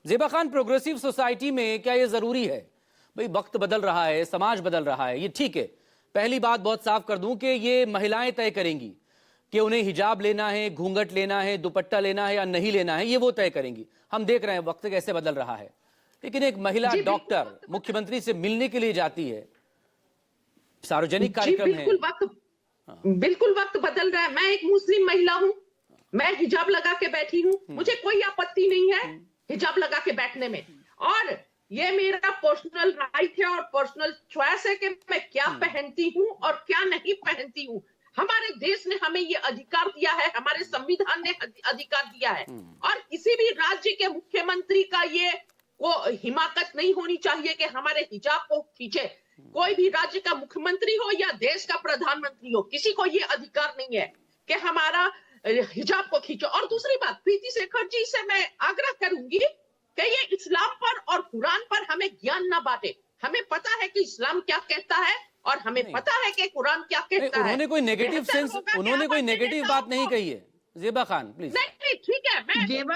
Zeba Khan, progressive society में क्या ये जरूरी है? भाई वक्त बदल रहा है, समाज बदल रहा है, ये ठीक है। पहली बात बहुत साफ कर दूं कि ये महिलाएं तय करेंगी कि उन्हें हिजाब लेना है, घूंघट लेना है, दुपट्टा लेना है या नहीं लेना है, ये वो तय करेंगी। हम देख रहे हैं वक्त कैसे बदल रहा है। लेकिन एक महिला डॉक्टर मुख्यमंत्री से मिलने के लिए जाती है, सार्वजनिक कार्यक्रम है। बिल्कुल वक्त बदल रहा है। मैं एक मुस्लिम महिला हूँ, मैं हिजाब लगा के बैठी हूँ, मुझे कोई आपत्ति नहीं है हिजाब लगा के बैठने में, और ये मेरा पर्सनल राइट है और पर्सनल चॉइस है कि मैं क्या पहनती हूँ और क्या नहीं पहनती हूँ। हमारे देश ने हमें ये अधिकार दिया है, हमारे संविधान ने अधिकार दिया है, और किसी भी राज्य के मुख्यमंत्री का ये वो हिमाकत नहीं होनी चाहिए कि हमारे हिजाब को खींचे। कोई भी राज्य का मुख्यमंत्री हो या देश का प्रधानमंत्री हो, किसी को ये अधिकार नहीं है कि हमारा हिजाब को खींचो। और दूसरी बात, प्रीति शेखर जी से मैं आग्रह करूंगी कि ये इस्लाम पर और कुरान पर हमें ज्ञान ना बांटे। हमें पता है कि इस्लाम क्या कहता है और हमें पता है कि कुरान क्या कहता है। उन्होंने कोई नेगेटिव सेंस, उन्होंने कोई नेगेटिव बात नहीं कही है। ज़ेबा खान प्लीज। नहीं ठीक है,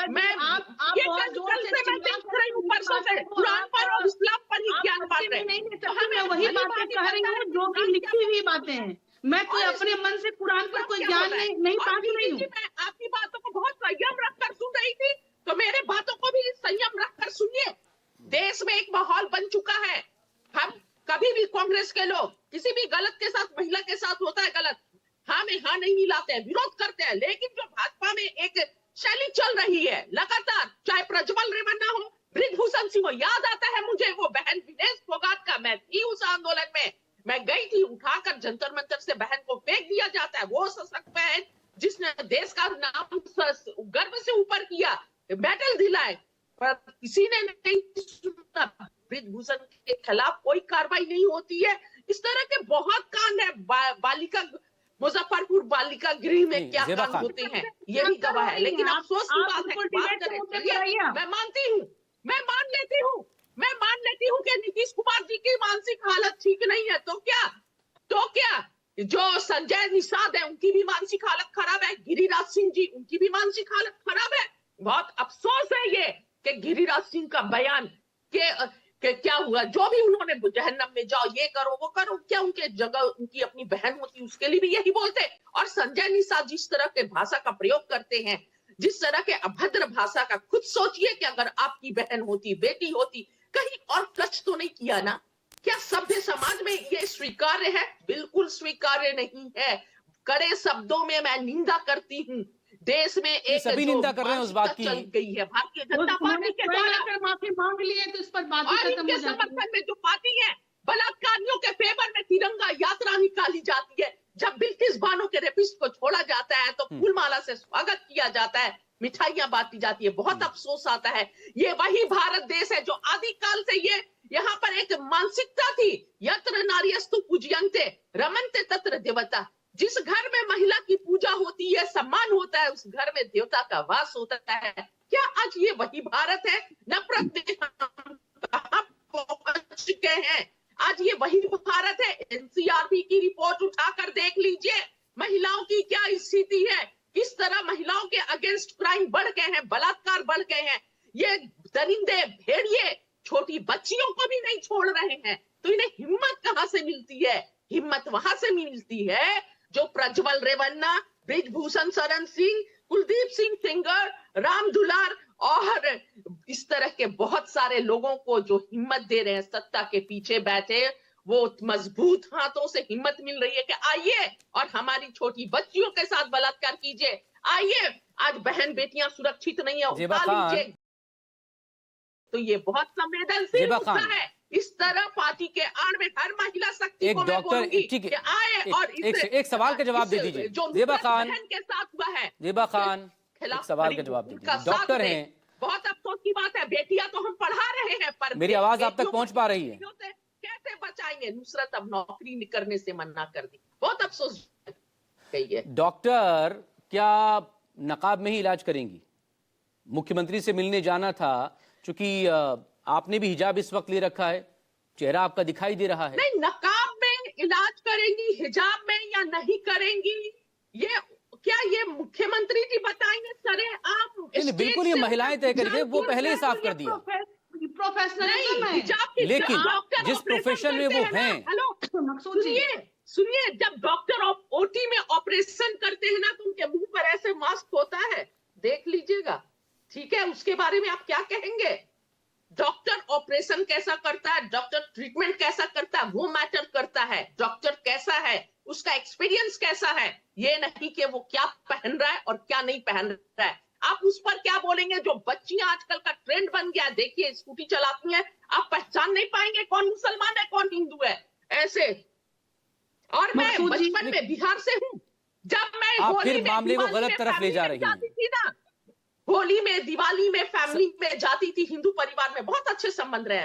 मैं आप ये कल से मैं देख रही हूँ, परसों से कुरान पर और इस्लाम पर ही ज्ञान बांट रहे हैं। तो हमें वही बातें कह रही हूँ जो कि लिखी हुई बातें हैं। मैं कोई अपने मन से कुरान पर कोई ज्ञान नहीं बांट रही हूँ। मैं आपकी बातों को बहुत संयम रखकर सुन रही थी, तो मेरे बातों को भी संयम रखकर सुनिए। देश में एक माहौल बन चुका है। हम कभी भी कांग्रेस के लोग किसी भी गलत के साथ, महिला के साथ होता है गलत, हाँ में हाँ नहीं मिलाते हैं, विरोध करते हैं। लेकिन जो भाजपा में एक शैली चल रही है लगातार, चाहे प्रज्वल रेवन्ना हो, बृजभूषण सिंह हो, याद आता है मुझे वो बहन विनेश फोगाट का, मैं थी उस आंदोलन में, मैं गई थी, उठाकर जंतर मंतर से बहन को फेंक दिया जाता है। वो सशक्त बहन जिसने देश का नाम गर्व से ऊपर किया, मेडल दिलाए, पर किसी ने नहीं सुना। बृजभूषण के खिलाफ कोई कार्रवाई नहीं होती है। इस तरह के बहुत कांड है। बालिका मुजफ्फरपुर बालिका गृह में क्या कांड होते हैं, ये भी गवाह है। लेकिन अफसोस की बात है, मैं मानती हूँ, मैं मान लेती हूँ कि नीतीश कुमार जी की मानसिक हालत ठीक नहीं है, तो क्या जो संजय निषाद है उनकी भी मानसिक हालत खराब है, गिरिराज सिंह जी उनकी भी मानसिक हालत खराब है। बहुत अफसोस है ये कि गिरिराज सिंह का बयान के क्या हुआ, जो भी उन्होंने जहन्नम में जाओ, ये करो वो करो, क्या उनके जगह उनकी अपनी बहन होती उसके लिए भी यही बोलते। और संजय निषाद जिस तरह के भाषा का प्रयोग करते हैं, जिस तरह के अभद्र भाषा का, खुद सोचिए कि अगर आपकी बहन होती, बेटी होती, कहीं और टच तो नहीं किया ना? क्या सभ्य समाज में ये स्वीकार्य है? बिल्कुल स्वीकार्य नहीं है। कड़े शब्दों में मैं निंदा करती हूँ। देश में एक सभी निंदा कर रहे हैं उस बात की। चल गई है भारतीय जनता पार्टी के द्वारा, माफी मांग ली है तो इस पर बात और इनके समर्थन में जो पार्टी है, बलात्कारियों के फेवर में तिरंगा यात्रा निकाली जाती है। जब बिल्किस बानो के रेपिस्ट को छोड़ा जाता है तो फूलमाला से स्वागत किया जाता है, मिठाइयां बांटी जाती है। बहुत अफसोस आता है। ये वही भारत देश है जो आदिकाल से ये यहाँ पर एक मानसिकता थी, यत्र नार्यस्तु पूज्यन्ते रमन्ते तत्र देवता। जिस घर में महिला की पूजा होती है, सम्मान होता है, उस घर में देवता का वास होता है। क्या आज ये वही भारत है? नफरत में हम कहां पहुंच चुके हैं? आज ये वही भारत है? एनसीआरबी की रिपोर्ट उठाकर देख लीजिए, महिलाओं की क्या स्थिति है, किस तरह महिलाओं के अगेंस्ट क्राइम बढ़ गए हैं, बलात्कार बढ़ गए हैं। ये दरिंदे भेड़िए छोटी बच्चियों को भी नहीं छोड़ रहे हैं, तो इन्हें हिम्मत कहां से मिलती है? हिम्मत वहां से मिलती है जो प्रज्वल रेवन्ना, बृजभूषण शरण सिंह, कुलदीप सिंह सेंगर, राम दुलार और इस तरह के बहुत सारे लोगों को जो हिम्मत दे रहे हैं, सत्ता के पीछे बैठे, वो मजबूत हाथों से हिम्मत मिल रही है कि आइए और हमारी छोटी बच्चियों के साथ बलात्कार कीजिए, आइए, आज बहन बेटियां सुरक्षित नहीं है, उठा लीजिए। तो ये बहुत संवेदनशील मुद्दा है। इस तरह पार्टी के आड़ में हर महिला शक्ति को मैं बोलूंगी कि आए और एक सवाल का जवाब दे दीजिए। ज़ेबा खान के साथ हुआ है, ज़ेबा खान एक सवाल का जवाब दीजिए। डॉक्टर हैं, बहुत अफसोस की बात है, बेटियां तो हम पढ़ा रहे हैं, पर मेरी आवाज आप तक पहुंच पा रही है? कैसे बचाएंगे? नुसरत अब नौकरी करने से मना कर दी, बहुत अफसोस है। डॉक्टर क्या नकाब में ही इलाज करेंगी? मुख्यमंत्री से मिलने जाना था, चूंकि आपने भी हिजाब इस वक्त ले रखा है, चेहरा आपका दिखाई दे रहा है। नहीं, नकाब में इलाज करेंगी, हिजाब में या नहीं करेंगी, ये क्या ये मुख्यमंत्री जी बताएंगे? सरे आप नहीं, बिल्कुल ये महिलाएं तय करेंगे, वो पहले ही साफ कर दिया। प्रोफेशनलिज्म है। हिजाब की लेकिन डॉक्टर जिस ऑपरेशन प्रोफेशन में करते वो ना, हैं, हेलो मकसूद जी, सुनिए, जब डॉक्टर ओटी में ऑपरेशन करते हैं ना, तो उनके मुंह पर ऐसे मास्क होता है, देख लीजिएगा। ठीक है, उसके बारे में आप क्या कहेंगे? डॉक्टर ऑपरेशन कैसा करता है, डॉक्टर ट्रीटमेंट कैसा करता है, वो मैटर करता है। डॉक्टर कैसा है, उसका एक्सपीरियंस कैसा है, ये नहीं कि वो क्या पहन रहा है और क्या नहीं पहन रहा है। आप उस पर क्या बोलेंगे? जो बच्चियां आजकल का ट्रेंड बन गया, देखिए स्कूटी चलाती हैं, आप पहचान नहीं पाएंगे कौन मुसलमान है कौन हिंदू है, ऐसे। और मैं मकसूद जी, बचपन में बिहार से हूँ, जब मैं आप होली फिर में मामले को दिवाली गलत में तरफ ले फैमिली जा में रही हैं। जाती थी ना, होली में दिवाली में फैमिली में जाती थी, हिंदू परिवार में बहुत अच्छे संबंध रहे।